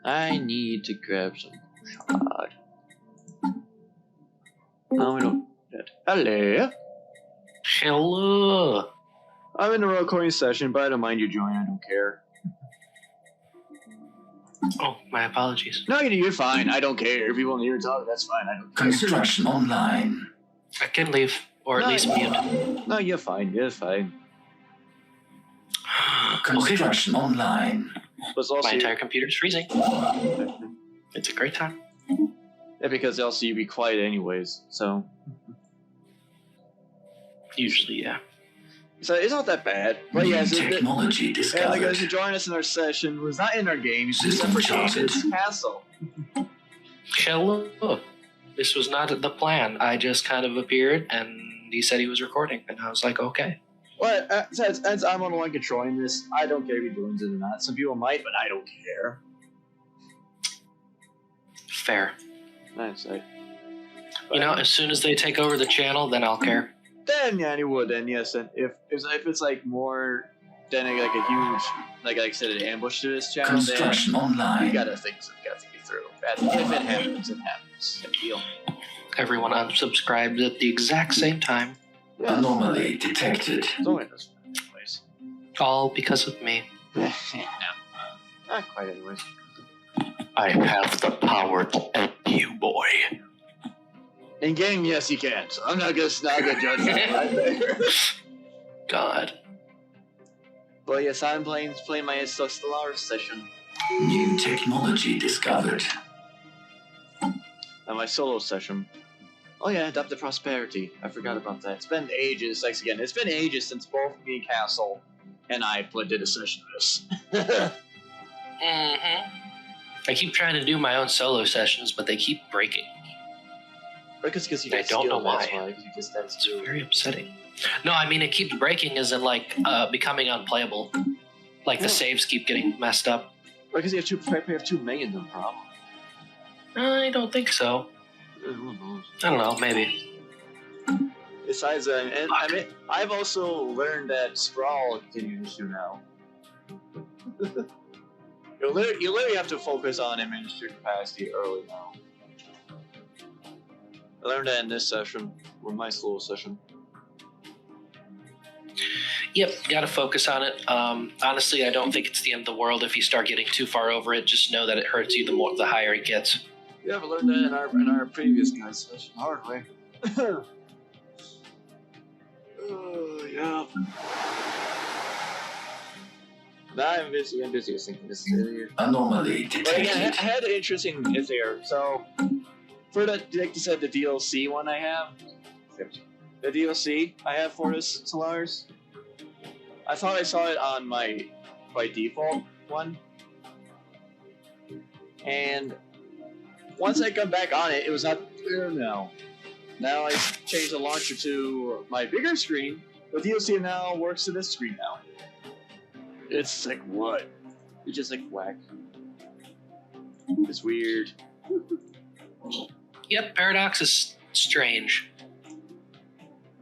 I need to grab some shot. Oh, we don't. Hello. Hello. I'm in a recording session, but I don't mind you joining. I don't care. Oh, my apologies. No, you're fine. I don't care. If you want to hear talk, that's fine. I don't care. Construction online. I can leave, or at least mute. No, you're fine. You're fine. Construction online. But also, My entire computer's freezing. It's a great time. yeah, because also you'd be quiet anyways. So Usually, yeah. it's not that bad. But yeah, so Technology the discovered. guys who joined us in our session was not in our game. It's just System for charted. Castle. Hello. This was not the plan. I just kind of appeared, and he said he was recording, and I was like, okay. Well, since I'm on the one controlling this, I don't care if he joins it or not. Some people might, but I don't care. Fair. Nice. You know, as soon as they take over the channel, then I'll care. Then yeah, you would. Then yes, and if it's like more than like a huge like I said, an ambush to this channel, Construction then online. you gotta think through. If it happens, it happens. Good deal. Everyone unsubscribed at the exact same time. Yeah. Anomaly detected. It's only this one, anyways. All because of me. Yeah. Not quite, anyways. I have the power to end you, boy. In game, yes, you can. So I'm not gonna judge that right there. God. But yes, I'm playing my Stellaris session. New technology discovered. And my solo session. Oh yeah, Adaptive Prosperity. I forgot about that. It's been ages. Thanks again. It's been ages since both me and Castle and I did a session of this. I keep trying to do my own solo sessions, but they keep breaking. Because you I get don't skill, know why. that's why. You just that's It's very upsetting. No, I mean, it keeps breaking as in, like, becoming unplayable. Like, the saves keep getting messed up. because you have too many of them, problem. I don't think so. Who knows? I don't know, maybe. Besides, and I mean, I've also learned that Sprawl can use issue now. you literally have to focus on administrative capacity early now. I learned that in this session, or my slow session. Yep, gotta focus on it. Honestly, I don't think it's the end of the world if you start getting too far over it. Just know that it hurts you the higher it gets. Yeah, I learned that in our previous guys' session, hard way. Yeah. Now I'm busy thinking this earlier. Anomaly But detected. again, I had an interesting hit there. So, for the, like you said, the DLC one I have, the DLC I have for this Stellaris, I thought I saw it on my by default one, and once I come back on it, it was not there now. Now I changed the launcher to my bigger screen. The DLC now works to this screen now. It's like what? It's just like whack. It's weird. Yep, Paradox is strange.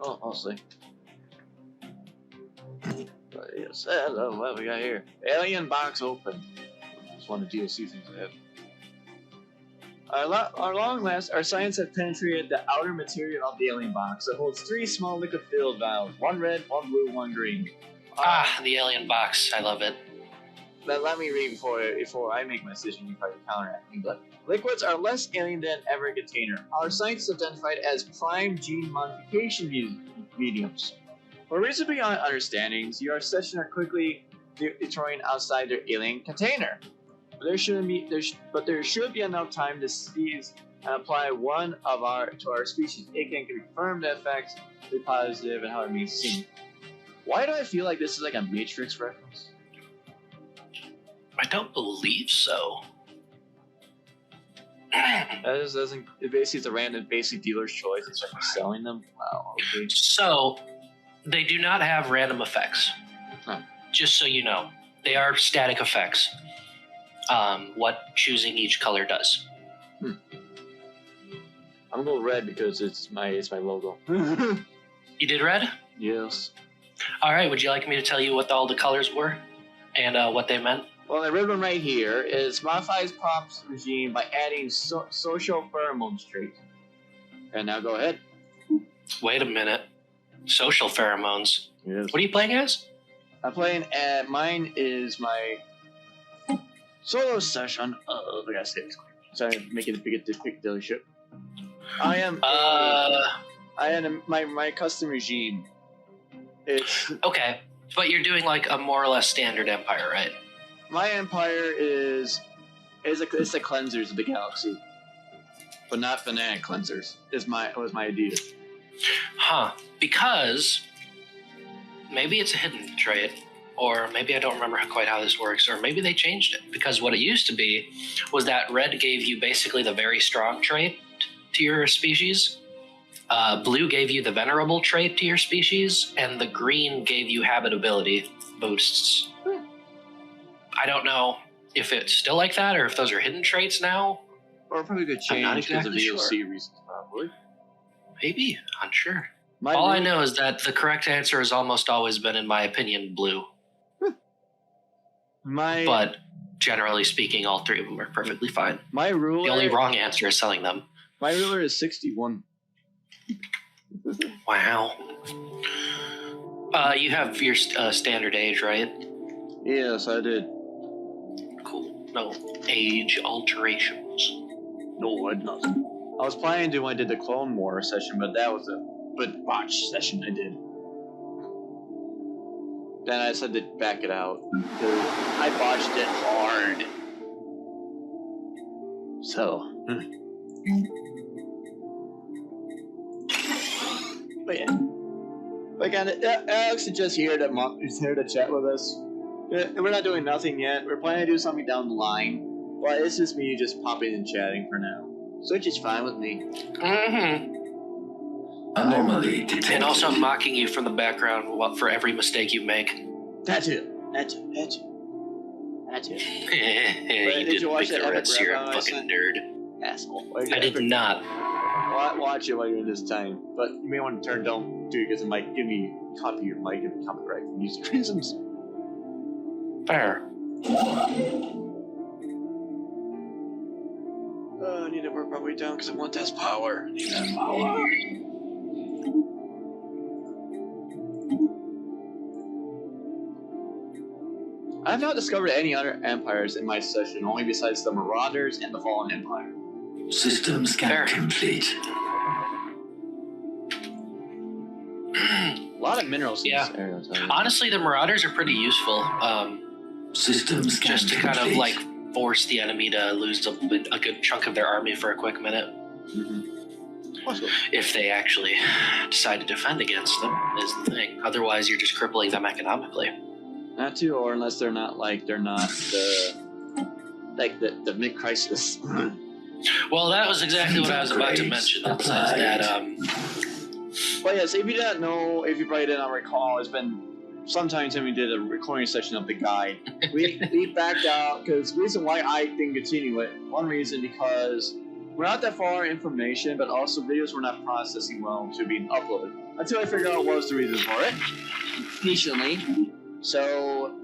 Oh, honestly. But yes, hello, what we got here? Alien box open. It's one of the DLC things I have. Our long last, our science have penetrated the outer material of the alien box. It holds 3 small liquid-filled valves. One red, one blue, one green. The alien box. I love it. Let me read before I make my decision. You probably counteract me, but liquids are less alien than ever container. Our scientists identified as prime gene modification mediums. For reasons beyond understandings, your session are quickly destroying outside their alien container. But there should be enough time to seize and apply one of to our species. It can confirm the effects, be positive, and how it means seen. Why do I feel like this is like a Matrix reference? I don't believe so. That doesn't. It basically is a random basic dealer's choice. It's like selling them. Wow. Okay. So, they do not have random effects. Huh. Just so you know, they are static effects. What choosing each color does. I'm gonna go red because it's my logo. You did red? Yes. All right. Would you like me to tell you what all the colors were and what they meant? Well, the red one right here is modifies Pop's regime by adding social pheromones trait. And now go ahead. Wait a minute. Social pheromones. Yes. What are you playing as? I'm playing at mine is my solo session of I gotta say it. Sorry, making a big dealership. I am my custom regime. It's okay, but you're doing like a more or less standard empire, right? My empire it's the cleansers of the galaxy, but not fanatic cleansers. Was my idea. Huh? Because maybe it's a hidden trait, or maybe I don't remember quite how this works, or maybe they changed it. Because what it used to be was that red gave you basically the very strong trait to your species. Blue gave you the venerable trait to your species, and the green gave you habitability boosts. I don't know if it's still like that or if those are hidden traits now. Or probably could I'm not change because of exactly DLC reasons, probably. Maybe, unsure. All I know is that the correct answer has almost always been, in my opinion, blue. But generally speaking, all three of them are perfectly fine. My ruler. The only wrong answer is selling them. My ruler is 61. Wow. You have your standard age, right? Yes, I did. Cool. No age alterations. No, I did not. I was planning to do when I did the Clone War session, but that was a botched session I did. Then I decided to back it out because I botched it hard. So. But yeah. Like, Alex is just here is here to chat with us. We're not doing nothing yet. We're planning to do something down the line. But it's just me just popping and chatting for now. So it's just fine with me. Mm-hmm. Anomaly detected. And also mocking you from the background for every mistake you make. That too. You didn't pick the red serum, fucking nerd. Asshole. I did not. Watch it while you're in this time. But you may want to turn down too because it might give me copy your mic and copyright for music reasons. Fair. I need to work my way down because I want that power. I need that power. I've not discovered any other empires in my session, only besides the Marauders and the Fallen Empire. System scan complete. A lot of minerals in this area. Honestly, the Marauders are pretty useful. System scan just to kind of like force the enemy to lose a good chunk of their army for a quick minute. Mm-hmm. If they actually decide to defend against them, is the thing. Otherwise, you're just crippling them economically. Not too, or unless they're not the mid-crisis. Well, that was exactly what I was about to mention. It says that, Well, yes, if you don't know, if you probably did not recall, it's been some time since we did a recording session of the guide. We backed out because the reason why I didn't continue it, one reason because we're not that far information, but also videos were not processing well to being uploaded. Until I figured out what was the reason for it, recently. So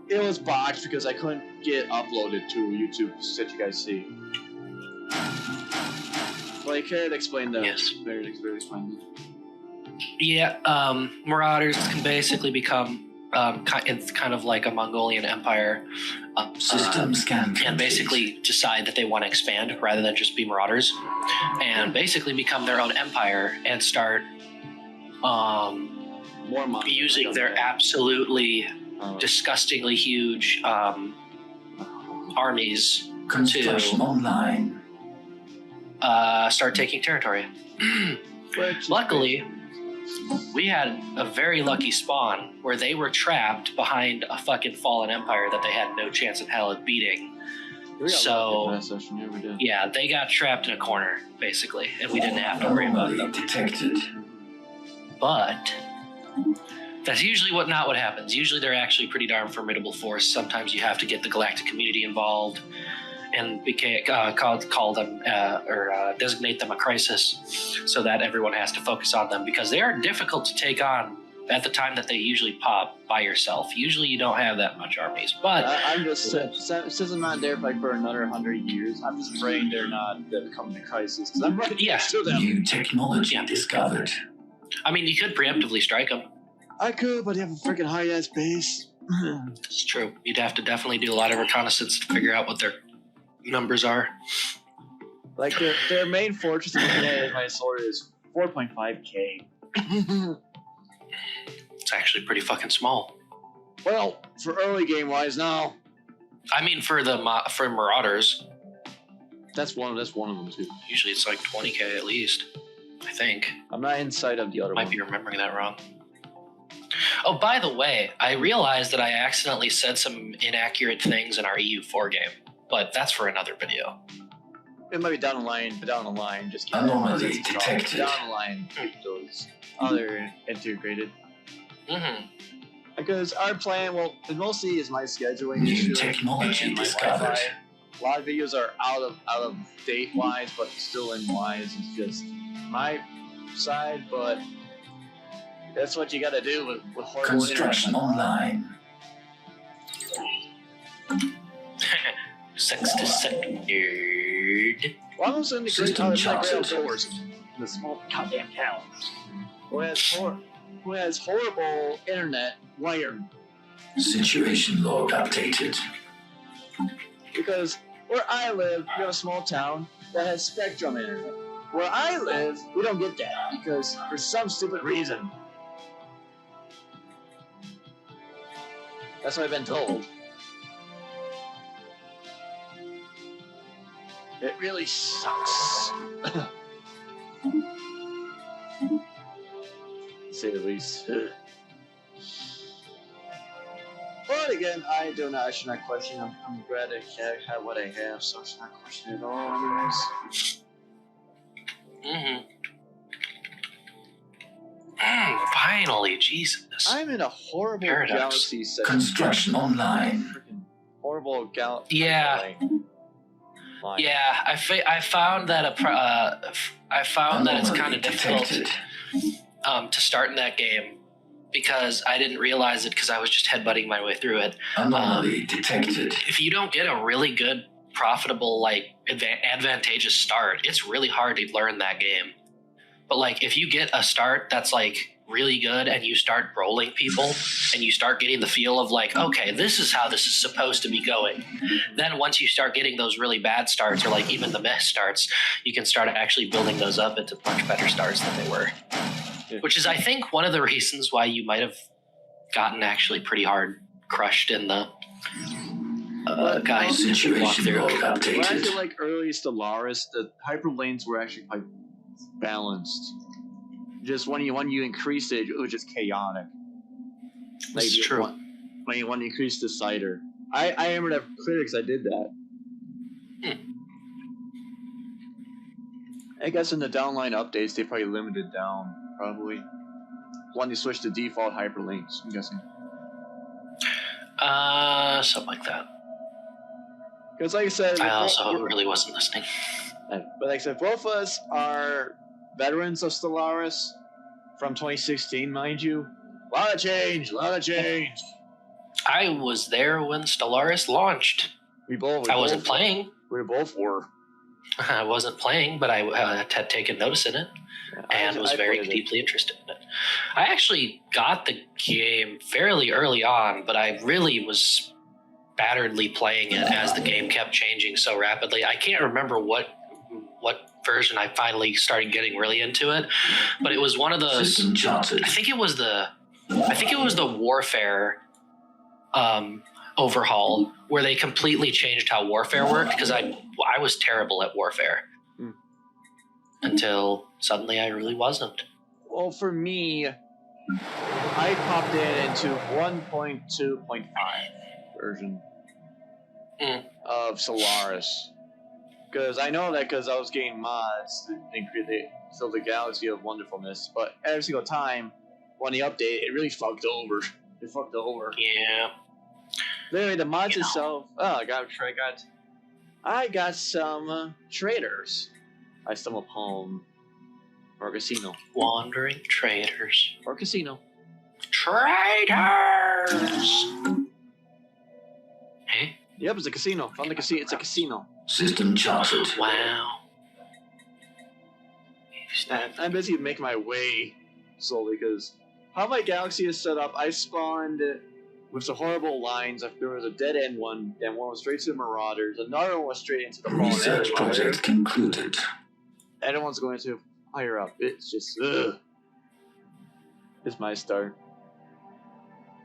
it was botched because I couldn't get uploaded to YouTube so that you guys see. Like, care to explain that? Yes. Explain that. Yeah, Marauders can basically become it's kind of like a Mongolian empire. System scan and basically decide that they want to expand rather than just be Marauders, and basically become their own empire and start using their absolutely disgustingly huge armies construction to online. Start taking territory. Luckily, we had a very lucky spawn where they were trapped behind a fucking fallen empire that they had no chance in hell of beating. So, yeah, they got trapped in a corner, basically, and we didn't have to worry about them. Detected. But that's usually not what happens. Usually they're actually pretty darn formidable force. Sometimes you have to get the galactic community involved and call them or designate them a crisis so that everyone has to focus on them because they are difficult to take on at the time that they usually pop by yourself. Usually you don't have that much armies, but I'm just since I'm not there like for another 100 years, I'm just praying they're not coming to crisis because I'm right next to them. New technology discovered. I mean, you could preemptively strike them. I could, but they have a freaking high ass base. It's true. You'd have to definitely do a lot of reconnaissance to figure out what their numbers are. Like their main fortress in my solar is 4.5k. It's actually pretty fucking small. Well, for early game wise, now I mean, for Marauders, that's one of them too. usually it's like 20k at least. I think. I'm not inside of the other Might one. be remembering that wrong. Oh, by the way, I realized that I accidentally said some inaccurate things in our EU4 game, but that's for another video. It might be down the line, but down the line, just keep Anomaly it detected. down the line. Keep those other integrated. Mm-hmm. Because our plan, well, it mostly is my scheduling New issue technology and my discovered. Wi-Fi. A lot of videos are out of date wise, but still in wise. It's just my side, but that's what you got to do with horrible Construction internet. online. 6 nerd. Well, I'm in the great System charted. outdoors in the small goddamn town who has horrible internet wired. Situation log updated. Because where I live, we have a small town that has Spectrum internet. Where I live, we don't get that because for some stupid reason. That's what I've been told. It really sucks. To say the least. But again, I should not question. I'm glad I have what I have, so it's not question at all. Anyways. Mm-hmm. Finally, Jesus. I'm in a horrible Paradox. galaxy setting. Construction online. Freaking horrible galaxy. Yeah. Yeah, I found that I found that it's kind of difficult to start in that game because I didn't realize it because I was just headbutting my way through it. Anomaly detected. If you don't get a really good, profitable, like advantageous start, it's really hard to learn that game. But like if you get a start that's like really good and you start rolling people and you start getting the feel of like, okay, this is how this is supposed to be going. Then once you start getting those really bad starts or like even the meh starts, you can start actually building those up into much better starts than they were. Yeah. Which is, I think, one of the reasons why you might have gotten actually pretty hard crushed in the guys who walked Situation through. log When I feel updated. like early Stellaris, the hyper lanes were actually quite balanced. Just when you increase it, it was just chaotic. This is true. When you increase the cider, I remember that clear because I did that. I guess in the downline updates, they probably limited down. Probably when they switched to default hyperlinks. I'm guessing. Something like that. Because like I said, I also really wasn't listening. but like I said, both of us are veterans of Stellaris from 2016, mind you. A lot of change. I was there when Stellaris launched. I wasn't playing. We both were. I wasn't playing, but I had taken notice in it and was very played it. deeply interested in it. I actually got the game fairly early on, but I really was batteredly playing it as the game kept changing so rapidly. I can't remember what version I finally started getting really into it, but it was one of those. System charted. I think it was the Warfare overhaul where they completely changed how Warfare worked because I was terrible at Warfare until suddenly I really wasn't. Well, for me, I popped in into 1.2.5 version of Stellaris. Because I know that because I was getting mods and fill the galaxy of wonderfulness, but every single time when they update, it really fucked over. It fucked over. Yeah. Literally, the mods itself. Oh, I got some traders. I stumbled upon or casino. Wandering traders. Or casino. Traitors! Hey? Yep, it's a casino. Found the casino. It's a casino. System charted. Wow. And I'm busy making my way slowly because how my galaxy is set up, I spawned with the horrible lines. There was a dead end one, then one was straight to the Marauders, another one was straight into the Fallen Research Empire. project concluded. Everyone's going to higher up. It's just, ugh. It's my start.